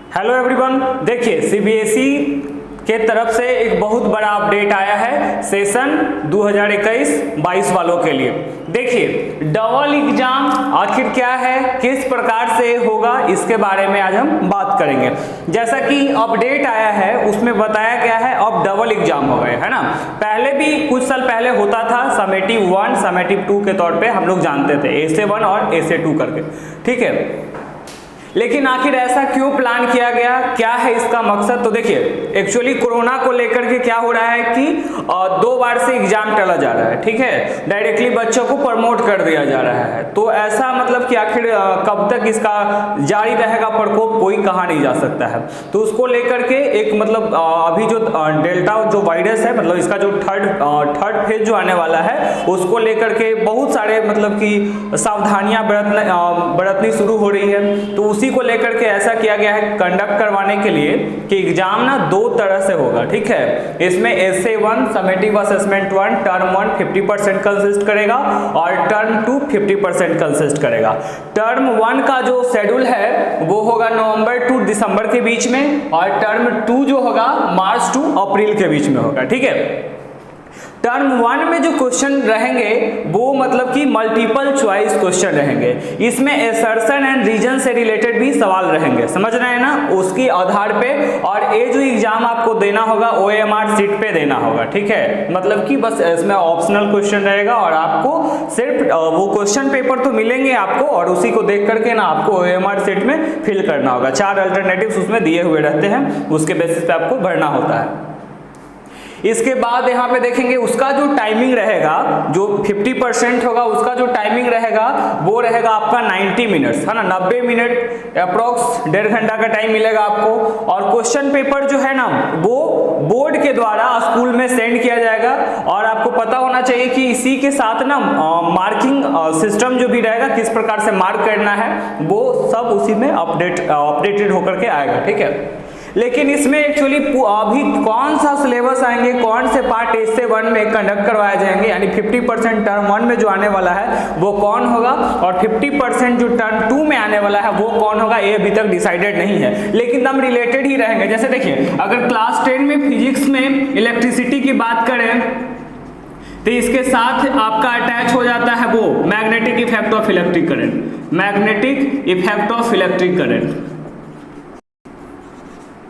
Hello everyone, देखिए CBSE के तरफ से एक बहुत बड़ा अपडेट आया है सेशन 2021-22 वालों के लिए। देखिए डबल एग्जाम आखिर क्या है, किस प्रकार से होगा, इसके बारे में आज हम बात करेंगे। जैसा कि अपडेट आया है उसमें बताया गया है अब डबल एग्जाम हो गए, है ना। पहले भी कुछ साल पहले होता था समेटिव 1 समेटिव 2 के तौर पे हम लोग जानते थे, एसे 1 और एसे 2 करके, ठीक है। लेकिन आखिर ऐसा क्यों प्लान किया गया, क्या है इसका मकसद? तो देखिए एक्चुअली कोरोना को लेकर के क्या हो रहा है कि 2 बार से एग्जाम टला जा रहा है, ठीक है। डायरेक्टली बच्चों को प्रमोट कर दिया जा रहा है, तो ऐसा मतलब कि आखिर कब तक इसका जारी रहेगा प्रकोप, कोई कहा नहीं जा सकता है। तो उसको लेकर के एक मतलब अभी जो डेल्टा जो वायरस है, मतलब इसका जो थर्ड फेज जो आने वाला है, उसको लेकर के बहुत सारे मतलब कि सावधानियां बरतनी शुरू हो रही है। तो उसी को लेकर के ऐसा किया गया है कंडक्ट करवाने के लिए कि एग्जाम ना 2 तरह से होगा, ठीक है। इसमें एसे 1 समेटिव असेसमेंट 1 टर्म 1 50% कंसिस्ट करेगा और टर्म 2 50% कंसिस्ट करेगा। टर्म 1 का जो शेड्यूल है वो होगा नवंबर टू दिसंबर के बीच में, और टर्म 2 जो होगा मार्च टू अप्रैल के बीच में होगा, ठीक है। टर्म 1 में जो क्वेश्चन रहेंगे वो मतलब कि मल्टीपल चॉइस क्वेश्चन रहेंगे। इसमें असर्शन एंड रीजन से रिलेटेड भी सवाल रहेंगे, समझ रहे हैं ना, उसके आधार पे। और ये जो एग्जाम आपको देना होगा OMR सीट पे देना होगा, ठीक है। मतलब कि बस इसमें ऑप्शनल क्वेश्चन रहेगा और आपको सिर्फ वो क्वेश्चन पेपर तो मिलेंगे आपको, और उसी को देख करके ना आपको OMR सीट में फिल करना होगा। 4 अल्टरनेटिव्स उसमें दिए हुए रहते हैं, उसके बेसिस पे आपको भरना होता है। इसके बाद यहाँ पे देखेंगे उसका जो टाइमिंग रहेगा, जो 50% होगा उसका जो टाइमिंग रहेगा वो रहेगा आपका 90 मिनट्स, है ना। 90 मिनट अप्रोक्स 1.5 घंटा का टाइम मिलेगा आपको। और क्वेश्चन पेपर जो है ना वो बोर्ड के द्वारा स्कूल में सेंड किया जाएगा। और आपको पता होना चाहिए कि इसी के साथ ना मार्किंग सिस्टम जो भी रहेगा, किस प्रकार से मार्क करना है, वो सब उसी में अपडेटेड होकर के आएगा, ठीक है। लेकिन इसमें एक्चुअली अभी कौन सा सिलेबस आएंगे, कौन से पार्ट एसे 1 में कंडक्ट करवाए जाएंगे, यानी 50% टर्म 1 में जो आने वाला है वो कौन होगा, और 50% जो टर्म 2 में आने वाला है वो कौन होगा, ये अभी तक डिसाइडेड नहीं है। लेकिन हम रिलेटेड ही रहेंगे। जैसे देखिए अगर क्लास 10 में फिजिक्स में इलेक्ट्रिसिटी की बात करें तो इसके साथ आपका अटैच हो जाता है वो magnetic effect of electric current, magnetic effect of electric current.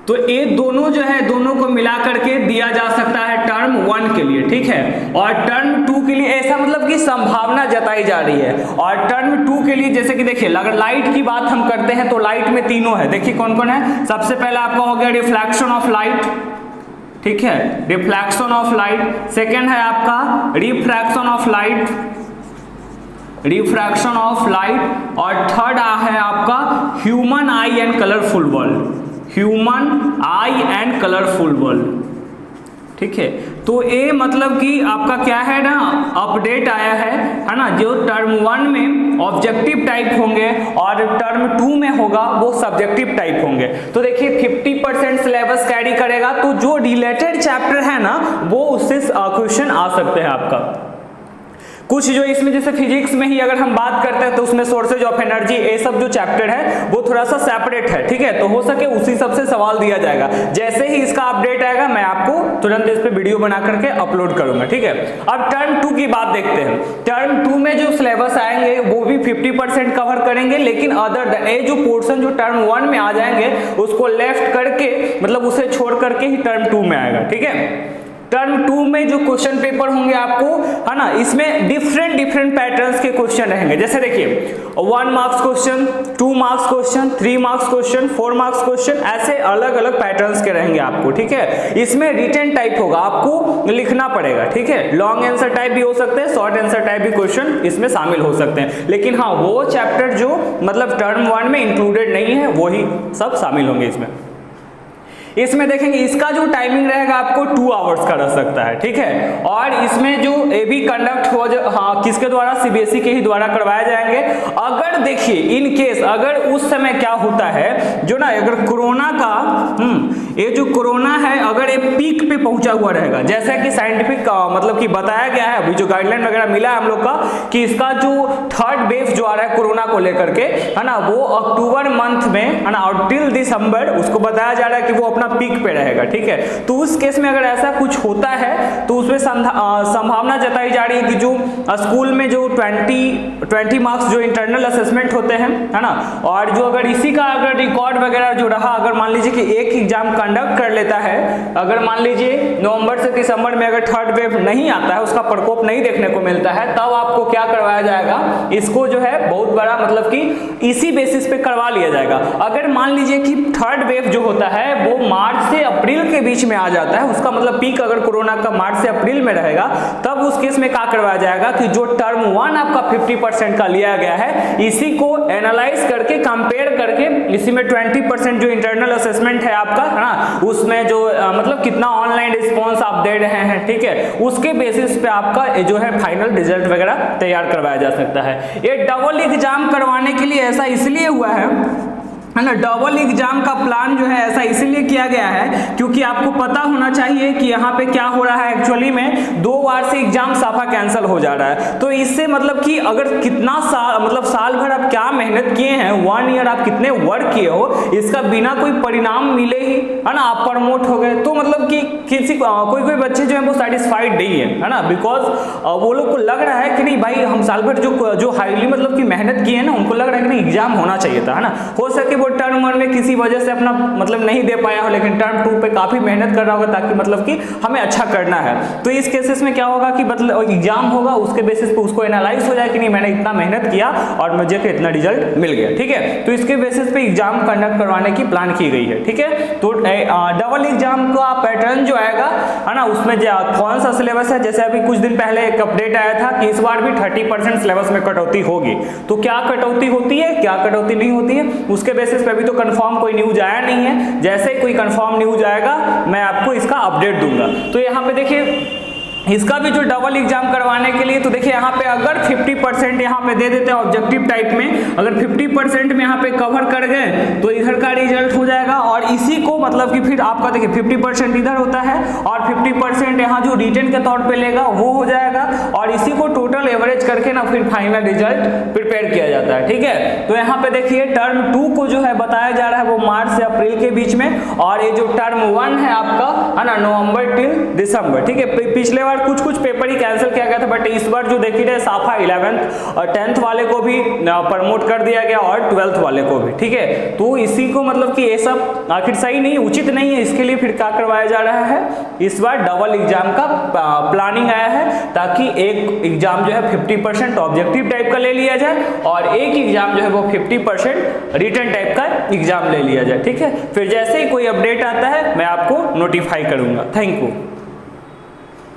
तो ये दोनों जो है, दोनों को मिला करके दिया जा सकता है टर्म 1 के लिए, ठीक है। और टर्म 2 के लिए ऐसा मतलब कि संभावना जताई जा रही है। और टर्म 2 के लिए जैसे कि देखिए अगर लाइट की बात हम करते हैं तो लाइट में तीनों है, देखिए कौन कौन है। सबसे पहला आपका हो गया रिफ्लेक्शन ऑफ लाइट, ठीक है, रिफ्लेक्शन ऑफ लाइट। सेकेंड है आपका refraction of light, refraction of light. और थर्ड है आपका human I and colourful world, human I and colourful world, ठीक है। तो ये मतलब कि आपका क्या है ना अपडेट आया है ना। जो टर्म 1 में ऑब्जेक्टिव टाइप होंगे और टर्म 2 में होगा वो सब्जेक्टिव टाइप होंगे। तो देखिए 50% सिलेबस कैरी करेगा, तो जो रिलेटेड चैप्टर है ना वो उससे क्वेश्चन आ सकते हैं आपका। कुछ जो इसमें जैसे फिजिक्स में ही अगर हम बात करते हैं तो उसमें सोर्सेज ऑफ एनर्जी, ये सब जो चैप्टर है वो थोड़ा सा सेपरेट है, ठीक है। तो हो सके उसी सब से सवाल दिया जाएगा। जैसे ही इसका अपडेट आएगा मैं आपको तुरंत इस पे वीडियो बना करके अपलोड करूंगा, ठीक है। अब टर्म 2 की बात देखते हैं। टर्म 2 में जो सिलेबस आएंगे वो भी 50% कवर करेंगे, लेकिन अदर ये जो पोर्शन जो टर्म 1 में आ जाएंगे उसको लेफ्ट करके मतलब उसे छोड़ करके ही टर्म 2 में आएगा, ठीक है। टर्म 2 में जो क्वेश्चन पेपर होंगे आपको, है ना, इसमें डिफरेंट पैटर्न्स के क्वेश्चन रहेंगे। जैसे देखिए 1 marks question, 2 marks question, 3 marks question, 4 marks question, ऐसे अलग अलग पैटर्न्स के रहेंगे आपको, ठीक है। इसमें रिटन टाइप होगा, आपको लिखना पड़ेगा, ठीक है। लॉन्ग आंसर टाइप भी हो सकते हैं, शॉर्ट आंसर टाइप भी क्वेश्चन इसमें शामिल हो सकते हैं। लेकिन हाँ वो चैप्टर जो मतलब टर्म 1 में इंक्लूडेड नहीं है वही सब शामिल होंगे इसमें। इसमें देखेंगे इसका जो टाइमिंग रहेगा आपको 2 आवर्स का रह सकता है, ठीक है। और इसमें जो ये भी कंडक्ट हो किसके द्वारा, सीबीएसई के ही द्वारा करवाए जाएंगे। अगर देखिए इन केस अगर उस समय क्या होता है जो ना, अगर कोरोना का ये जो कोरोना है अगर ये पीक पे पहुंचा हुआ रहेगा, जैसा कि साइंटिफिक मतलब कि बताया गया है, अभी जो गाइडलाइन वगैरह मिला है हम लोग का कि इसका जो थर्ड वेव जो आ रहा है कोरोना को लेकर के, है ना, वो अक्टूबर मंथ में, है ना, और टिल दिसंबर उसको बताया जा रहा है कि वो अपना पीक पे रहेगा, ठीक है। तो उस केस में अगर ऐसा कुछ होता है तो उसमें संभावना जताई जा रही है कि जो स्कूल में जो 20 मार्क्स जो इंटरनल असेसमेंट होते हैं, है ना, और जो अगर इसी का अगर रिकॉर्ड वगैरह जो रहा, अगर मान लीजिए कि एक एग्जाम कंडक्ट कर लेता है, अगर मान लीजिए नवंबर से दिसंबर में अगर थर्ड वेव नहीं आता है, उसका प्रकोप नहीं देखने को मिलता है, तब आपको क्या करवाया जाएगा, इसको जो है बहुत बड़ा मतलब कि इसी बेसिस पे करवा लिया जाएगा। अगर मान लीजिए कि थर्ड वेव जो होता है वो मार्च से अप्रैल के बीच में आ जाता है, उसका मतलब पीक अगर कोरोना का मार्च से अप्रैल में रहेगा, तब उस केस में क्या करवाया जाएगा कि जो टर्म 1 आपका 50% का लिया गया है, इसी को एनालाइज करके कंपेयर करके इसी में 20% जो इंटरनल असेसमेंट है आपका, है ना, उसमें जो मतलब कितना ऑनलाइन रिस्पॉन्स आप दे रहे हैं, ठीक है, उसके बेसिस पे आपका जो है फाइनल रिजल्ट वगैरह तैयार करवाया जा सकता है। ये डबल एग्जाम करवाने के लिए ऐसा इसलिए हुआ है ना, डबल एग्जाम का प्लान जो है ऐसा इसीलिए किया गया है क्योंकि आपको पता होना चाहिए कि यहाँ पे क्या हो रहा है, एक्चुअली में 2 बार से एग्जाम साफा कैंसिल हो जा रहा है। तो इससे मतलब कि अगर कितना साल मतलब साल भर आप क्या मेहनत किए हैं, 1 ईयर आप कितने वर्क किए हो, इसका बिना कोई परिणाम मिले ही, है ना, आप प्रमोट हो गए, तो मतलब कि किसी कोई बच्चे जो है वो सेटिस्फाइड नहीं है ना, बिकॉज वो लोग को लग रहा है कि नहीं भाई हम साल भर जो हाईली मतलब कि मेहनत की है ना, उनको लग रहा है कि नहीं एग्जाम होना चाहिए था, है ना। हो सके वो टर्म 1 में किसी वजह से अपना मतलब नहीं दे पाया हो, लेकिन टर्म 2 पे काफी मेहनत कर रहा होगा ताकि मतलब कि हमें अच्छा करना है। तो इस केसेस में क्या होगा कि मतलब एग्जाम होगा, उसके बेसिस पे उसको एनालाइज हो जाए कि नहीं मैंने इतना मेहनत किया और मुझे इतना रिजल्ट मिल गया, ठीक है। तो इसके बेसिस पे एग्जाम कंडक्ट करवाने की प्लान की गई है, ठीक है। तो डबल एग्जाम का पैटर्न जो आएगा, है ना, उसमें कौन सा सिलेबस है, जैसे अभी कुछ दिन पहले एक अपडेट आया था कि इस बार भी 30% सिलेबस में कटौती होगी। तो क्या कटौती होती है, क्या कटौती नहीं होती है, उसके बेसिस पे अभी तो कंफर्म कोई न्यूज आया नहीं है। जैसे कोई कंफर्म न्यूज आएगा मैं आपको इसका अपडेट दूंगा। तो यहाँ पे देखिए इसका भी जो डबल एग्जाम करवाने के लिए, तो देखिए यहाँ पे अगर 50% यहाँ पे दे देते हैं ऑब्जेक्टिव टाइप में, अगर 50% में यहाँ पे कवर कर गए तो इधर का रिजल्ट हो जाएगा, और इसी को मतलब कि फिर आपका देखिए 50% इधर होता है और 50% यहाँ जो रिटन के तौर पे लेगा वो हो जाएगा, और इसी को टोटल एवरेज करके ना फिर फाइनल रिजल्ट प्रिपेयर किया जाता है, ठीक है। तो यहाँ पे देखिए टर्म 2 को जो है बताया जा रहा है वो मार्च से अप्रैल के बीच में, और ये जो टर्म 1 है आपका, है ना, नवंबर टिल दिसंबर, ठीक है। पिछले बार कुछ पेपर ही कैंसिल किया गया था, बट इस बार जो देखिए रहे साफा 11th और 10th वाले को भी प्रमोट कर दिया गया और 12th वाले को भी, ठीक है। तो इसी को मतलब कि ये सब आखिर सही नहीं, उचित नहीं है, इसके लिए फिर क्या करवाया जा रहा है, इस बार डबल एग्जाम का प्लानिंग आया है, ताकि एक एग्जाम जो है 50% ऑब्जेक्टिव टाइप का ले लिया जाए और एक एग्जाम जो है वो 50% रिटन टाइप का एग्जाम ले लिया जाए, ठीक है। फिर जैसे ही कोई अपडेट आता है मैं आपको नोटिफाई करूंगा। Thank you.